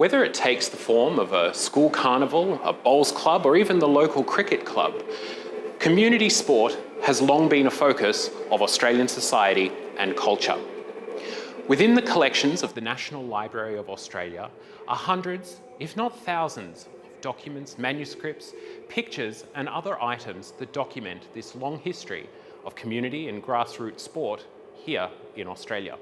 Whether it takes the form of a school carnival, a bowls club, or even the local cricket club, community sport has long been a focus of Australian society and culture. Within the collections of the National Library of Australia are hundreds, if not thousands, of documents, manuscripts, pictures, and other items that document this long history of community and grassroots sport here in Australia.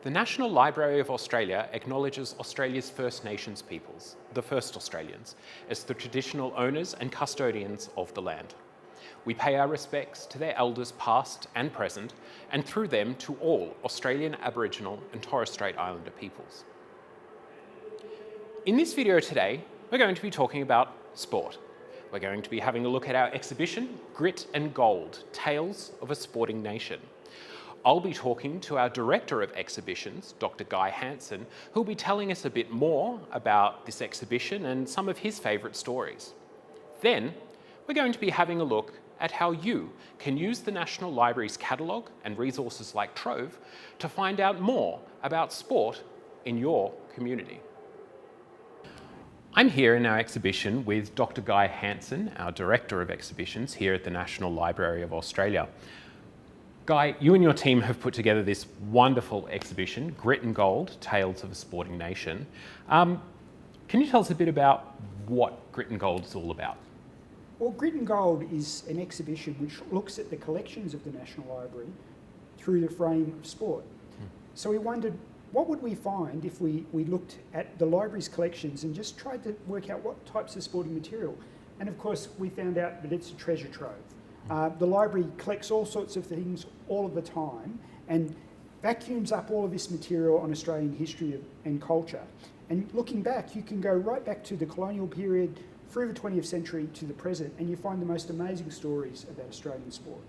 The National Library of Australia acknowledges Australia's First Nations peoples, the First Australians, as the traditional owners and custodians of the land. We pay our respects to their elders past and present, and through them to all Australian Aboriginal and Torres Strait Islander peoples. In this video today, we're going to be talking about sport. We're going to be having a look at our exhibition, Grit and Gold, Tales of a Sporting Nation. I'll be talking to our Director of Exhibitions, Dr Guy Hansen, who'll be telling us a bit more about this exhibition and some of his favourite stories. Then, we're going to be having a look at how you can use the National Library's catalogue and resources like Trove to find out more about sport in your community. I'm here in our exhibition with Dr Guy Hansen, our Director of Exhibitions here at the National Library of Australia. Guy, you and your team have put together this wonderful exhibition, Grit and Gold, Tales of a Sporting Nation. Can you tell us a bit about what Grit and Gold is all about? Well, Grit and Gold is an exhibition which looks at the collections of the National Library through the frame of sport. So we wondered, what would we find if we looked at the library's collections and just tried to work out what types of sporting material? And of course, we found out that it's a treasure trove. The library collects all sorts of things all of the time and vacuums up all of this material on Australian history and culture. And looking back, you can go right back to the colonial period, through the 20th century to the present, and you find the most amazing stories about Australian sport.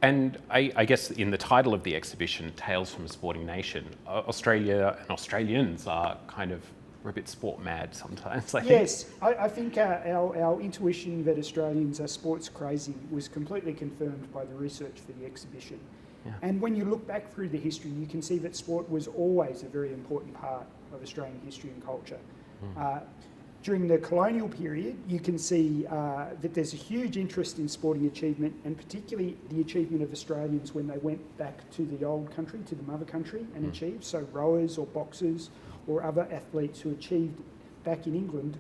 And I guess in the title of the exhibition, Tales from a Sporting Nation, Australia and Australians are kind of we're a bit sport mad sometimes, I think. Yes, I think our intuition that Australians are sports crazy was completely confirmed by the research for the exhibition. Yeah. And when you look back through the history, you can see that sport was always a very important part of Australian history and culture. During the colonial period, you can see that there's a huge interest in sporting achievement, and particularly the achievement of Australians when they went back to the old country, to the mother country, and achieved. So rowers or boxers or other athletes who achieved back in England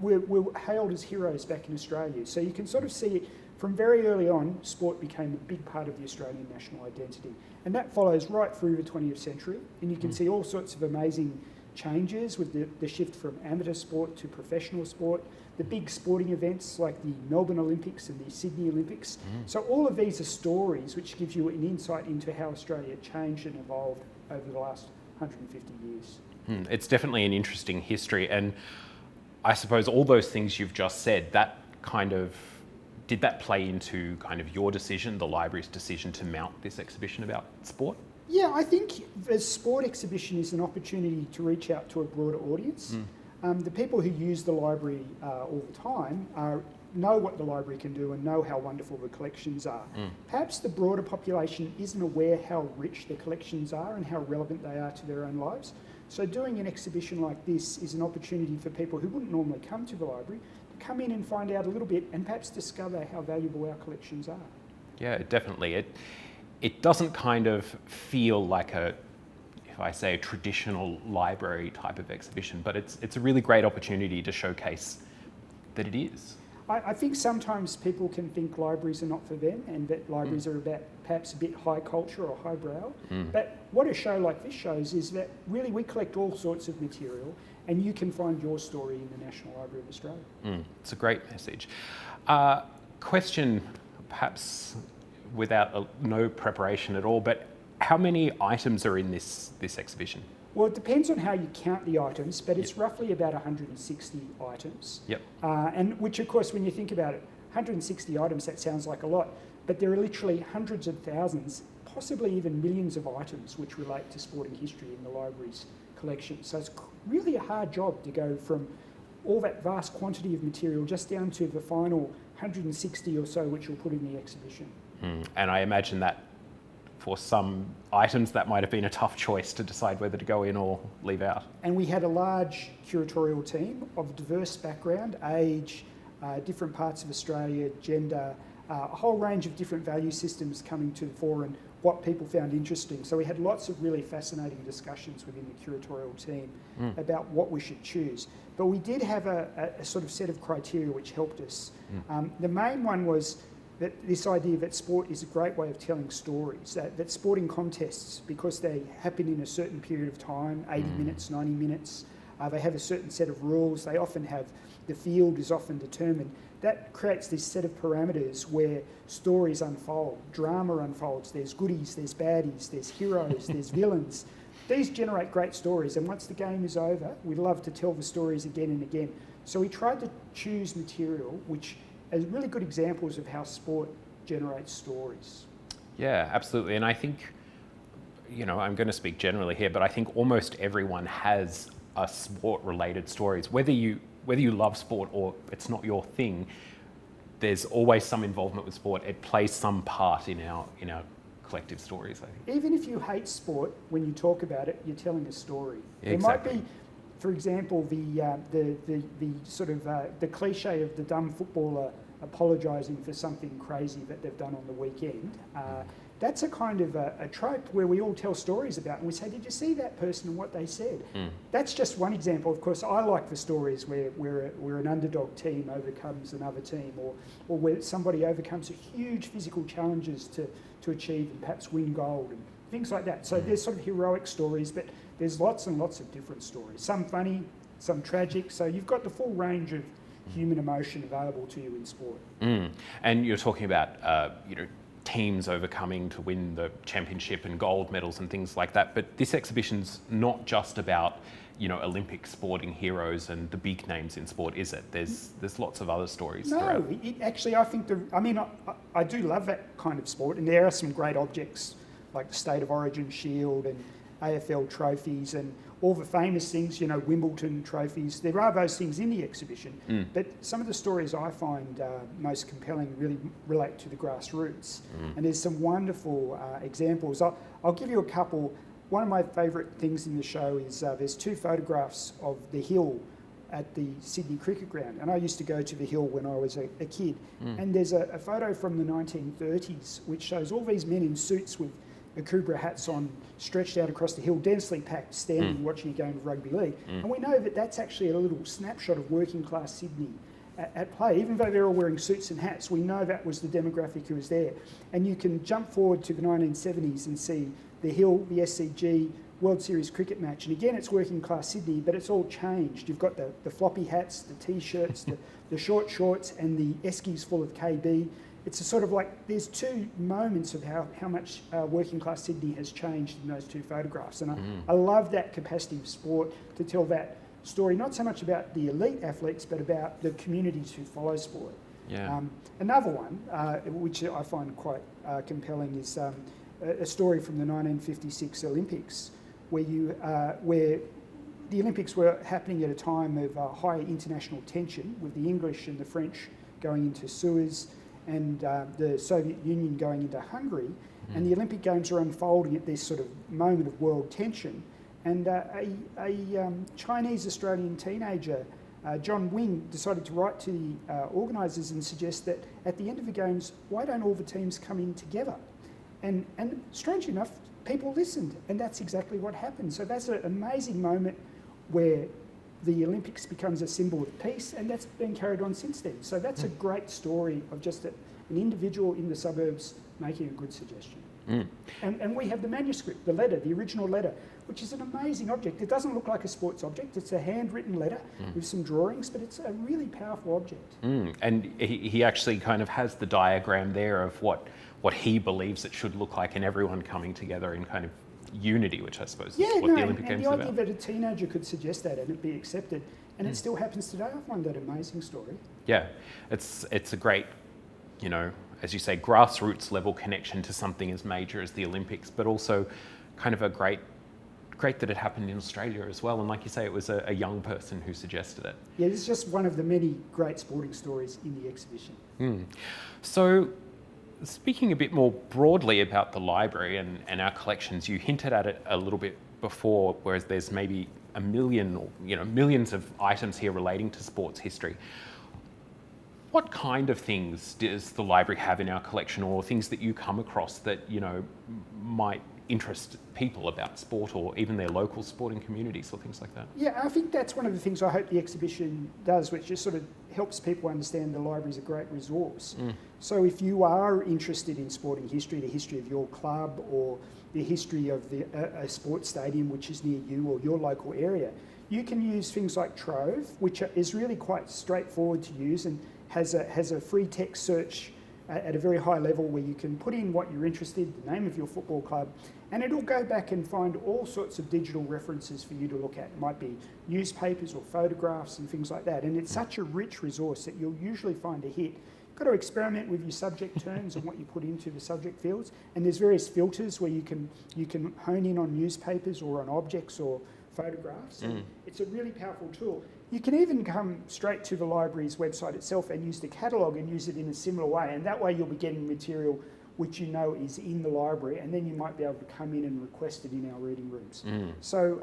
were hailed as heroes back in Australia. So you can sort of see it from very early on, sport became a big part of the Australian national identity. And that follows right through the 20th century, and you can see all sorts of amazing changes with the shift from amateur sport to professional sport, the big sporting events like the Melbourne Olympics and the Sydney Olympics. So all of these are stories which give you an insight into how Australia changed and evolved over the last 150 years. It's definitely an interesting history, and I suppose all those things you've just said, that kind of, did that play into kind of your decision, the library's decision to mount this exhibition about sport? Yeah, I think the sport exhibition is an opportunity to reach out to a broader audience. The people who use the library all the time know what the library can do and know how wonderful the collections are. Perhaps the broader population isn't aware how rich the collections are and how relevant they are to their own lives. So doing an exhibition like this is an opportunity for people who wouldn't normally come to the library to come in and find out a little bit and perhaps discover how valuable our collections are. Yeah, definitely. It doesn't kind of feel like a traditional library type of exhibition, but it's a really great opportunity to showcase that it is. I think sometimes people can think libraries are not for them and that libraries are about perhaps a bit high culture or highbrow. But what a show like this shows is that really we collect all sorts of material and you can find your story in the National Library of Australia. It's a great message. Question, perhaps without no preparation at all, but how many items are in this exhibition? Well, it depends on how you count the items, but it's roughly about 160 items. And which, of course, when you think about it, 160 items, that sounds like a lot, but there are literally hundreds of thousands, possibly even millions of items which relate to sporting history in the library's collection. So it's really a hard job to go from all that vast quantity of material just down to the final 160 or so which we'll put in the exhibition. And I imagine that for some items that might have been a tough choice to decide whether to go in or leave out. And we had a large curatorial team of diverse background, age, different parts of Australia, gender, a whole range of different value systems coming to the fore and what people found interesting. So we had lots of really fascinating discussions within the curatorial team about what we should choose. But we did have a sort of set of criteria which helped us. The main one was that this idea that sport is a great way of telling stories, that sporting contests, because they happen in a certain period of time, 80 minutes, 90 minutes, they have a certain set of rules, they often have, the field is often determined. That creates this set of parameters where stories unfold, drama unfolds, there's goodies, there's baddies, there's heroes, there's villains. These generate great stories, and once the game is over, we love to tell the stories again and again. So we tried to choose material which as really good examples of how sport generates stories. Yeah, absolutely. And I think, I'm going to speak generally here, but I think almost everyone has a sport-related stories. Whether you love sport or it's not your thing, there's always some involvement with sport. It plays some part in our collective stories, I think. Even if you hate sport, when you talk about it, you're telling a story. Yeah, exactly. There might be, for example, the sort of the cliche of the dumb footballer apologising for something crazy that they've done on the weekend. That's a kind of a trope where we all tell stories about, and we say, did you see that person and what they said? That's just one example. Of course, I like the stories where an underdog team overcomes another team, or where somebody overcomes huge physical challenges to achieve and perhaps win gold and things like that. So there's sort of heroic stories, but there's lots and lots of different stories. Some funny, some tragic. So you've got the full range of human emotion available to you in sport. And you're talking about, teams overcoming to win the championship and gold medals and things like that. But this exhibition's not just about, Olympic sporting heroes and the big names in sport, is it? There's lots of other stories. No, actually, I think I do love that kind of sport, and there are some great objects like the State of Origin Shield and AFL trophies and all the famous things, Wimbledon trophies. There are those things in the exhibition, but some of the stories I find most compelling really relate to the grassroots. And there's some wonderful examples. I'll give you a couple. One of my favourite things in the show is there's two photographs of the hill at the Sydney Cricket Ground. And I used to go to the hill when I was a kid. And there's a photo from the 1930s which shows all these men in suits with Akubra hats on, stretched out across the hill, densely packed, standing, watching a game of rugby league. And we know that that's actually a little snapshot of working class Sydney at play. Even though they're all wearing suits and hats, we know that was the demographic who was there. And you can jump forward to the 1970s and see the Hill, the SCG, World Series cricket match. And again, it's working class Sydney, but it's all changed. You've got the floppy hats, the T-shirts, the short shorts, and the eskies full of KB. It's a sort of like, there's two moments of how much working class Sydney has changed in those two photographs. And I love that capacity of sport to tell that story, not so much about the elite athletes, but about the communities who follow sport. Yeah. Another one, which I find quite compelling, is a story from the 1956 Olympics, where the Olympics were happening at a time of high international tension, with the English and the French going into Suez, and the Soviet Union going into Hungary, and the Olympic Games are unfolding at this sort of moment of world tension. And a Chinese-Australian teenager, John Wing, decided to write to the organisers and suggest that at the end of the Games, why don't all the teams come in together? And strangely enough, people listened, and that's exactly what happened. So that's an amazing moment where the Olympics becomes a symbol of peace, and that's been carried on since then. So that's a great story of just an individual in the suburbs making a good suggestion. And we have the manuscript, the letter, the original letter, which is an amazing object. It doesn't look like a sports object. It's a handwritten letter with some drawings, but it's a really powerful object. And he actually kind of has the diagram there of what he believes it should look like, and everyone coming together in kind of unity, which I suppose is what the Olympic Games is about. And the idea that a teenager could suggest that and it be accepted, and it still happens today, I find that an amazing story. Yeah, it's a great, as you say, grassroots level connection to something as major as the Olympics, but also kind of a great great that it happened in Australia as well. And like you say, it was a young person who suggested it. Yeah, it's just one of the many great sporting stories in the exhibition. So, speaking a bit more broadly about the library and our collections, you hinted at it a little bit before, whereas there's maybe a million or millions of items here relating to sports history. What kind of things does the library have in our collection, or things that you come across that might interest people about sport, or even their local sporting communities or things like that? Yeah, I think that's one of the things I hope the exhibition does, which just sort of helps people understand the library is a great resource. So if you are interested in sporting history, the history of your club or the history of a sports stadium which is near you or your local area, you can use things like Trove, which is really quite straightforward to use and has a free text search at a very high level where you can put in what you're interested in, the name of your football club, and it'll go back and find all sorts of digital references for you to look at. It might be newspapers or photographs and things like that. And it's such a rich resource that you'll usually find a hit. You've got to experiment with your subject terms and what you put into the subject fields. And there's various filters where you can hone in on newspapers or on objects or photographs. It's a really powerful tool. You can even come straight to the library's website itself and use the catalogue and use it in a similar way. And that way you'll be getting material which is in the library, and then you might be able to come in and request it in our reading rooms. So,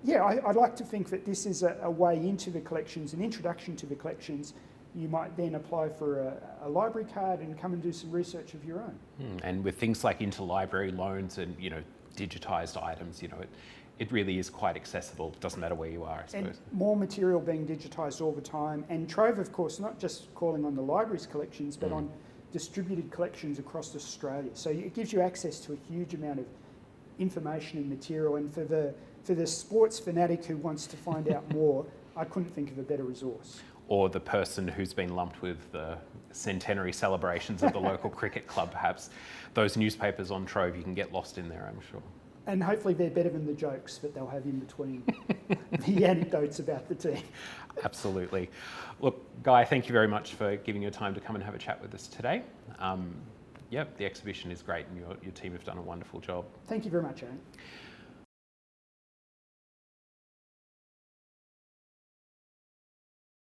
I'd like to think that this is a way into the collections, an introduction to the collections. You might then apply for a library card and come and do some research of your own. And with things like interlibrary loans and, digitised items, it really is quite accessible. It doesn't matter where you are, I suppose. And more material being digitised all the time. And Trove, of course, not just calling on the library's collections, but on distributed collections across Australia. So it gives you access to a huge amount of information and material. And for the sports fanatic who wants to find out more, I couldn't think of a better resource. Or the person who's been lumped with the centenary celebrations of the local cricket club, perhaps. Those newspapers on Trove, you can get lost in there, I'm sure. And hopefully they're better than the jokes that they'll have in between the anecdotes about the team. Absolutely. Look, Guy, thank you very much for giving your time to come and have a chat with us today. The exhibition is great and your team have done a wonderful job. Thank you very much, Aaron.